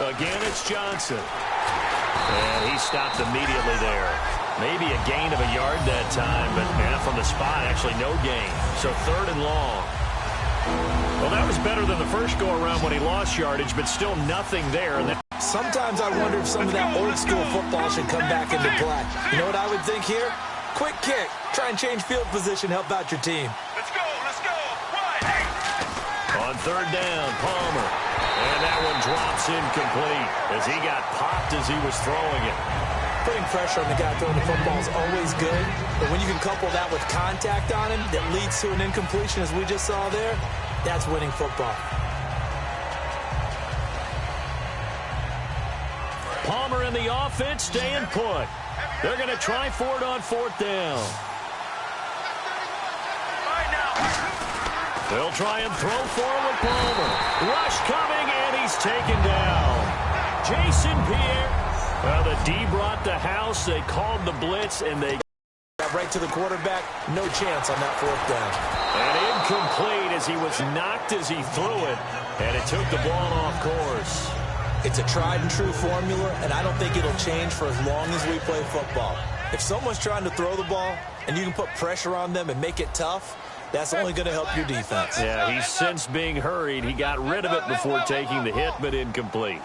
Again, it's Johnson. And he stopped immediately there. Maybe a gain of a yard that time, but from the spot, actually no gain. So 3rd and long. Well, that was better than the first go-around when he lost yardage, but still nothing there. And sometimes I wonder if some of that old-school football should come back into play. You know what I would think here? Quick kick. Try and change field position, help out your team. Let's go, let's go. Right. On 3rd down, Palmer. And that one drops incomplete as he got popped as he was throwing it. Putting pressure on the guy throwing the football is always good, but when you can couple that with contact on him that leads to an incompletion, as we just saw there, that's winning football. Palmer and the offense staying put. They're going to try for it on 4th down. They'll try and throw for it with Palmer. Rush coming, and he's taken down. Jason Pierre. Well, the D brought the house. They called the blitz, and they got right to the quarterback. No chance on that 4th down. And incomplete as he was knocked as he threw it, and it took the ball off course. It's a tried-and-true formula, and I don't think it'll change for as long as we play football. If someone's trying to throw the ball, and you can put pressure on them and make it tough, that's only going to help your defense. Yeah, he's since being hurried. He got rid of it before taking the hit, but incomplete.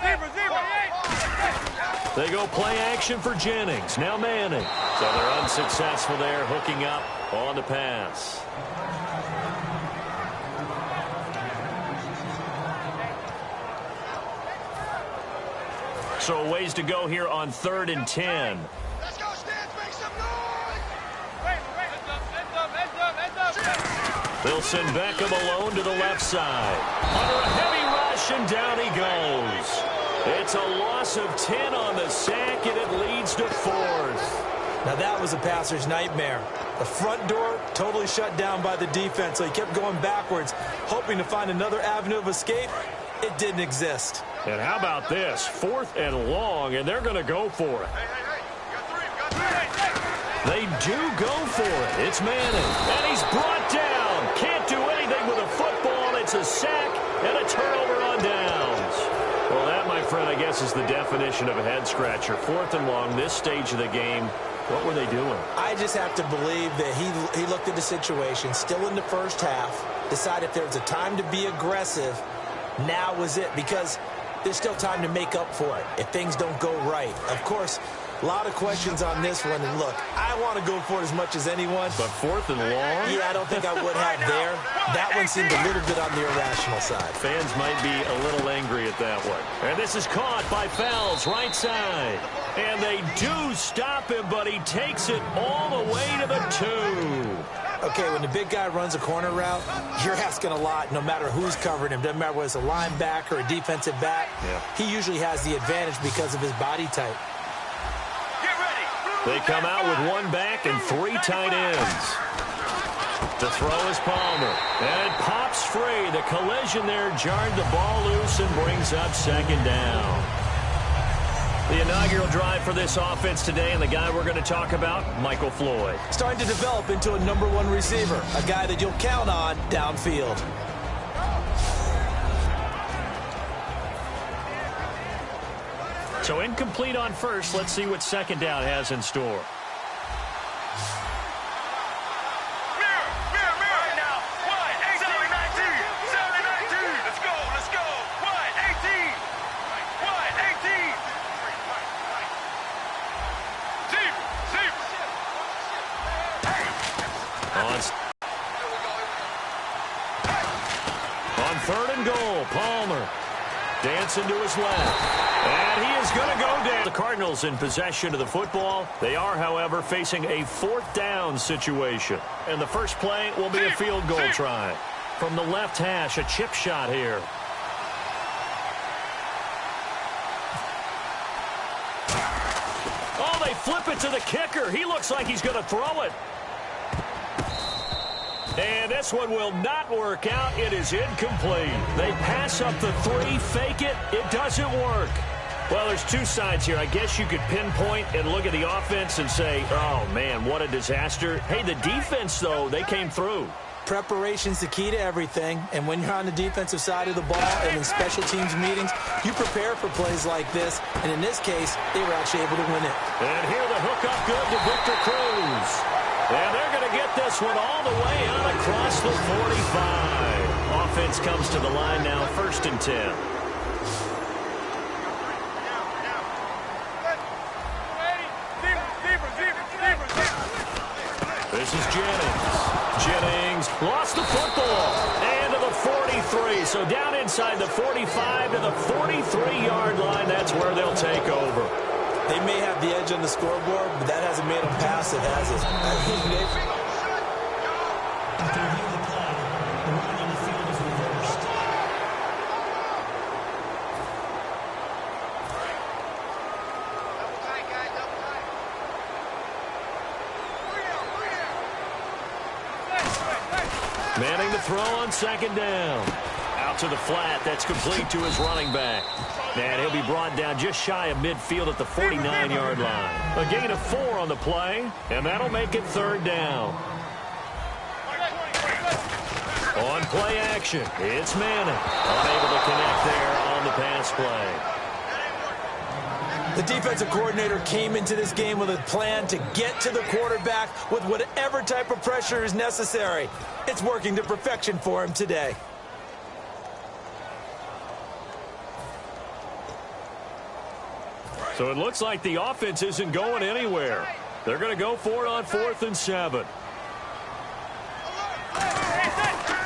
They go play action for Jennings. Now Manning. So they're unsuccessful there, hooking up on the pass. So a ways to go here on 3rd and 10. Let's go, Stans, make some noise. They'll send Beckham alone to the left side. Under a heavy rush, and down he goes. It's a loss of 10 on the sack, and it leads to 4th. Now that was a passer's nightmare. The front door totally shut down by the defense, so he kept going backwards, hoping to find another avenue of escape. It didn't exist. And how about this? 4th and long, and they're going to go for it. Hey, we got three. They do go for it. It's Manning, and he's brought down. Can't do anything with a football. It's a sack and a turnover on downs. Well, that, my friend, I guess is the definition of a head-scratcher. 4th and long, this stage of the game. What were they doing? I just have to believe that he looked at the situation, still in the first half, decided if there was a time to be aggressive, now was it, because there's still time to make up for it if things don't go right. Of course, a lot of questions on this one, and look, I want to go for it as much as anyone. But 4th and long? Yeah, I don't think I would have there. That one seemed a little bit on the irrational side. Fans might be a little angry at that one. And this is caught by Fells, right side. And they do stop him, but he takes it all the way to the 2. Okay, when the big guy runs a corner route, you're asking a lot no matter who's covering him. Doesn't matter whether it's a linebacker or a defensive back. Yeah. He usually has the advantage because of his body type. They come out with one back and 3 tight ends. The throw is Palmer. And it pops free. The collision there jarred the ball loose and brings up 2nd down. The inaugural drive for this offense today, and the guy we're going to talk about, Michael Floyd. Starting to develop into a #1 receiver, a guy that you'll count on downfield. So incomplete on first. Let's see what 2nd down has in store. On 3rd and goal, Palmer dancing to his left. And he is going to go down. The Cardinals in possession of the football. They are, however, facing a 4th down situation. And the first play will be a field goal try. From the left hash, a chip shot here. Oh, they flip it to the kicker. He looks like he's going to throw it. And this one will not work out. It is incomplete. They pass up the 3, fake it. It doesn't work. Well, there's 2 sides here. I guess you could pinpoint and look at the offense and say, oh, man, what a disaster. Hey, the defense, though, they came through. Preparation's the key to everything, and when you're on the defensive side of the ball and in special teams meetings, you prepare for plays like this, and in this case, they were actually able to win it. And here the hook up good to Victor Cruz. And they're going to get this one all the way out across the 45. Offense comes to the line now, 1st and 10. This is Jennings. Jennings lost the football. And to the 43. So down inside the 45 to the 43-yard line. That's where they'll take over. They may have the edge on the scoreboard, but that hasn't made them pass it, has it? After review of the play, the ruling on the field is reversed. Double tight, guys, double tight. Manning the throw on 2nd down. Out to the flat. That's complete to his running back. And he'll be brought down just shy of midfield at the 49-yard line. A gain of 4 on the play, and that'll make it 3rd down. On play action, it's Manning. Unable to connect there on the pass play. The defensive coordinator came into this game with a plan to get to the quarterback with whatever type of pressure is necessary. It's working to perfection for him today. So it looks like the offense isn't going anywhere. They're going to go for it on 4th and 7.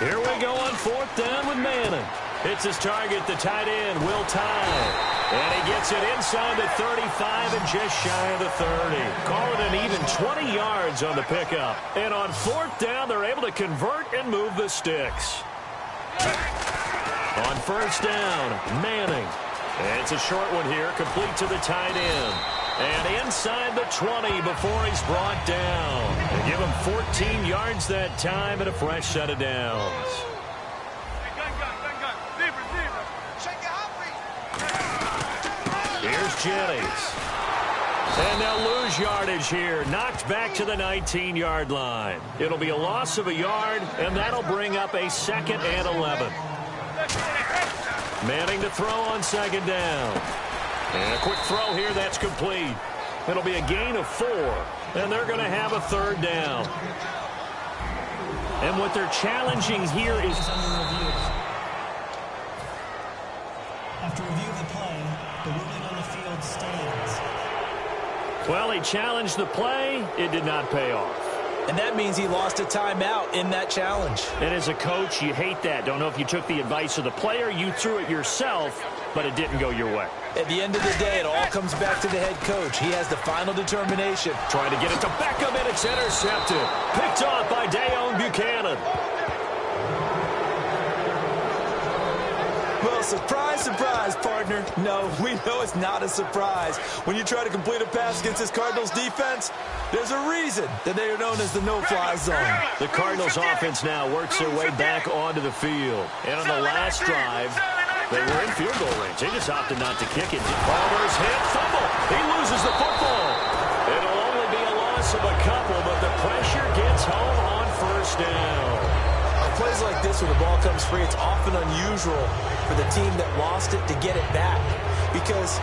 Here we go on 4th down with Manning. Hits his target, the tight end, Will Tye. And he gets it inside the 35 and just shy of the 30. Call it an even 20 yards on the pickup. And on 4th down, they're able to convert and move the sticks. On 1st down, Manning. And it's a short one here, complete to the tight end. And inside the 20 before he's brought down. They give him 14 yards that time and a fresh set of downs. Here's Jennings. And they'll lose yardage here. Knocked back to the 19-yard line. It'll be a loss of a yard, and that'll bring up a 2nd and 11. Manning to throw on 2nd down. And a quick throw here, that's complete. It'll be a gain of 4, and they're going to have a 3rd down. And what they're challenging here is Under review. After review of the play, the ruling on the field stands. well, he challenged the play. It did not pay off. And that means he lost a timeout in that challenge. And as a coach, you hate that. Don't know if you took the advice of the player, you threw it yourself, but it didn't go your way. At the end of the day, it all comes back to the head coach. He has the final determination. Trying to get it to Beckham, and it's intercepted. Picked off by Dayon Buchanan. Well, surprise, surprise, partner. No, we know it's not a surprise. When you try to complete a pass against this Cardinals defense, there's a reason that they are known as the no-fly zone. The Cardinals offense now works their way back onto the field. And on the last drive, they were in field goal range. They just opted not to kick it. Palmer's hit, fumble. He loses the football. It'll only be a loss of a couple, but the pressure gets home on first down. Plays like this where the ball comes free, it's often unusual for the team that lost it to get it back. Because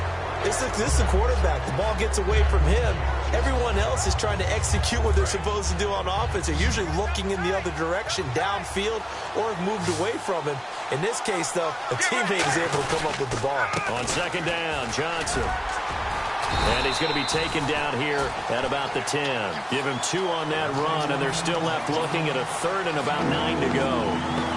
this is the quarterback. The ball gets away from him. Everyone else is trying to execute what they're supposed to do on offense. They're usually looking in the other direction, downfield, or have moved away from him. In this case, though, a teammate is able to come up with the ball. On second down, Johnson. And he's going to be taken down here at about the 10. Give him 2 on that run, and they're still left looking at a third and about 9 to go.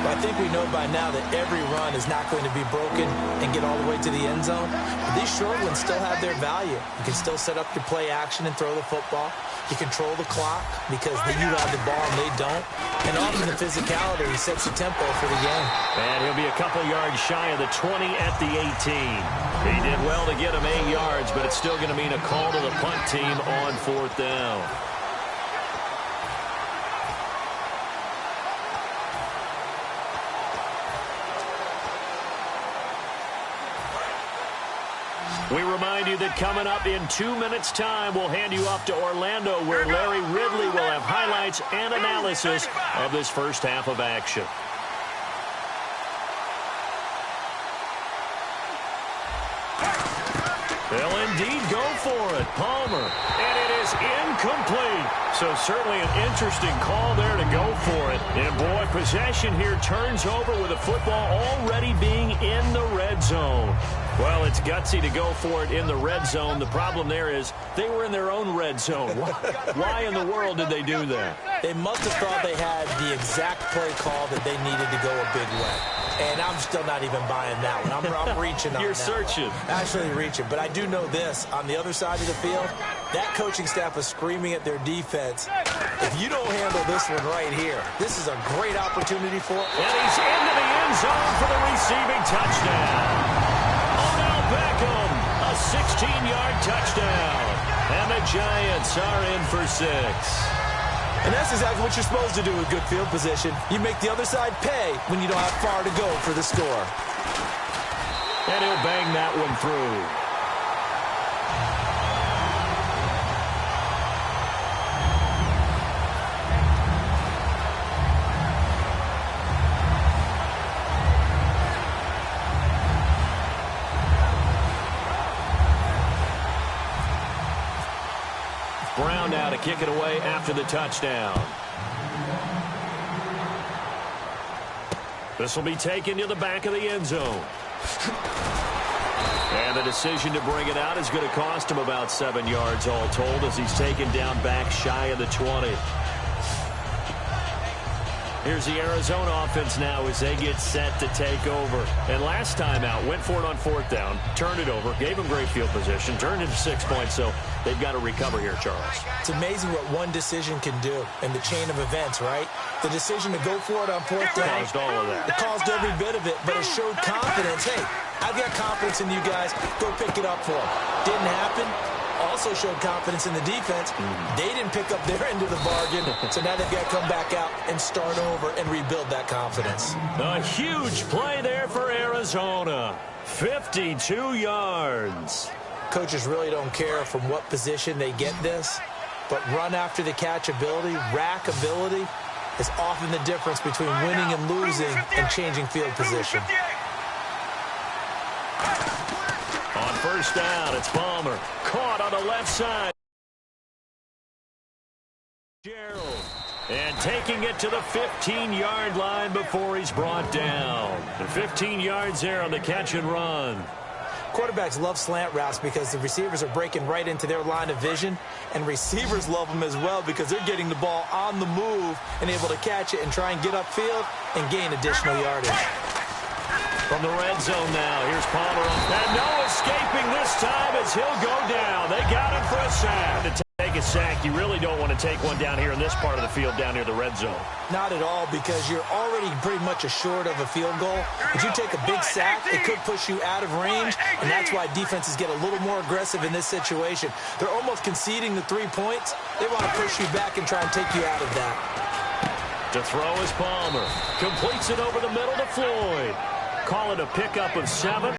I think we know by now that every run is not going to be broken and get all the way to the end zone. But these short ones still have their value. You can still set up your play action and throw the football. You control the clock because you have the ball and they don't. And often the physicality sets the tempo for the game. And he'll be a couple yards shy of the 20 at the 18. He did well to get him 8 yards, but it's still going to mean a call to the punt team on fourth down. We remind you that coming up in 2 minutes' time, we'll hand you off to Orlando, where Larry Ridley will have highlights and analysis of this first half of action. They'll indeed go for it. Palmer. And it is incomplete. So certainly an interesting call there to go for it. And boy, possession here turns over with the football already being in the red zone. Well, it's gutsy to go for it in the red zone. The problem there is they were in their own red zone. Why in the world did they do that? They must have thought they had the exact play call that they needed to go a big way. And I'm still not even buying that one. I'm reaching on that. You're searching. Actually reaching. But I do know this. On the other side of the field, that coaching staff was screaming at their defense, if you don't handle this one right here, this is a great opportunity for it. And he's into the end zone for the receiving touchdown. Odell Beckham, a 16-yard touchdown. And the Giants are in for 6. And that's exactly what you're supposed to do with good field position. You make the other side pay when you don't have far to go for the score. And he'll bang that one through. Brown now to kick it away after the touchdown. This will be taken to the back of the end zone. And the decision to bring it out is going to cost him about 7 yards all told, as he's taken down back shy of the 20. Here's the Arizona offense now as they get set to take over. And last time out, went for it on 4th down, turned it over, gave them great field position, turned it to 6 points, so they've got to recover here, Charles. It's amazing what one decision can do in the chain of events, right? The decision to go for it on 4th down. Caused all of that. It caused every bit of it, but it showed confidence. Hey, I've got confidence in you guys. Go pick it up for them. Didn't happen. Also showed confidence in the defense. They didn't pick up their end of the bargain, so now they've got to come back out and start over and rebuild that confidence. A huge play there for Arizona. 52 yards. Coaches really don't care from what position they get this, but run after the catch ability, rack ability, is often the difference between winning and losing and changing field position. On 1st down, it's Palmer. Caught on the left side. Gerald. And taking it to the 15-yard line before he's brought down. And 15 yards there on the catch and run. Quarterbacks love slant routes because the receivers are breaking right into their line of vision, and receivers love them as well because they're getting the ball on the move and able to catch it and try and get upfield and gain additional yardage. From the red zone now, here's Palmer. And no escaping this time as he'll go down. They got him for a sack. To take a sack, you really don't want to take one down here in this part of the field down near the red zone. Not at all, because you're already pretty much assured of a field goal. If you take a big sack, it could push you out of range, and that's why defenses get a little more aggressive in this situation. They're almost conceding the 3 points. They want to push you back and try and take you out of that. To throw is Palmer. Completes it over the middle to Floyd. Call it a pickup of 7.